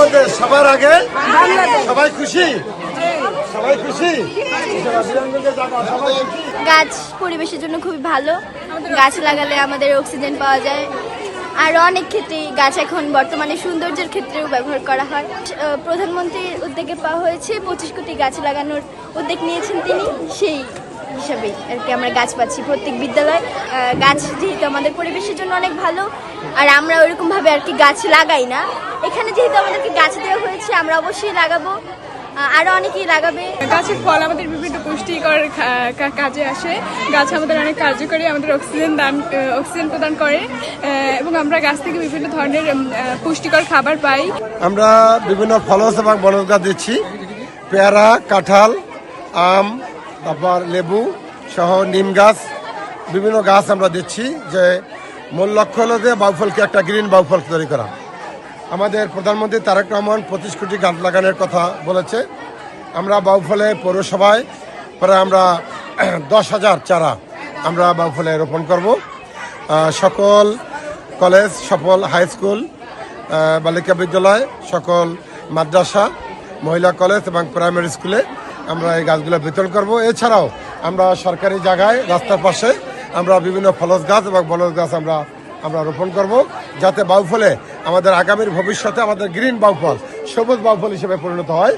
বাংলাদেশ সবার আগে, সবাই খুশি, সবাই খুশি। গাছ পরিবেশের জন্য খুবই ভালো। গাছ লাগালে আমাদের অক্সিজেন পাওয়া যায়। আর অনেক ক্ষেত্রেই গাছ এখন বর্তমানে সৌন্দর্যের ক্ষেত্রেও ব্যবহার করা হয়। প্রধানমন্ত্রীর উদ্যোগে পাওয়া হয়েছে 25 কোটি গাছ লাগানোর উদ্যোগ নিয়েছেন তিনি, সেই হিসাবেই আর কি আমরা গাছ পাচ্ছি প্রত্যেক বিদ্যালয়। গাছ যেহেতু আমাদের পরিবেশের জন্য অনেক ভালো, আর আমরা ওইরকমভাবে আর কি গাছ লাগাই না। এখানে যেহেতু আমাদেরকে গাছ দেওয়া হয়েছে, আমরা অবশ্যই লাগাবো, আরো অনেকেই লাগাবে। গাছের ফল আমাদের বিভিন্ন পুষ্টিকর কাজে আসে। গাছ আমাদের অনেক কার্যকরী, আমাদের অক্সিজেন প্রদান করে এবং আমরা গাছ থেকে বিভিন্ন ধরনের পুষ্টিকর খাবার পাই। আমরা বিভিন্ন ফলস এবং বনজ গাছ দিচ্ছি, পেয়ারা, কাঁঠাল, আম, তারপর লেবু সহ নিম গাছ, বিভিন্ন গাছ আমরা দিচ্ছি। যে মূল লক্ষ্য হলো যে বাউফলকে একটা গ্রিন বাউফল তৈরি করা। আমাদের প্রধানমন্ত্রী তারেক রহমান 25 কোটি গাছ লাগানোর কথা বলেছে। আমরা বাউফলে পৌরসভায় প্রায় আমরা 10,000 চারা আমরা বাউফলে রোপণ করব। সকল কলেজ, সকল হাই স্কুল, বালিকা বিদ্যালয়, সকল মাদ্রাসা, মহিলা কলেজ এবং প্রাইমারি স্কুলে আমরা এই গাছগুলো বিতরণ করব। এছাড়াও আমরা সরকারি জায়গায় রাস্তার পাশে আমরা বিভিন্ন ফলস গাছ এবং বনজ গাছ আমরা রোপণ করব, যাতে বাউফলে আমাদের আগামীর ভবিষ্যতে আমাদের গ্রিন বাউফল, সবুজ বাউফল হিসেবে পরিণত হয়।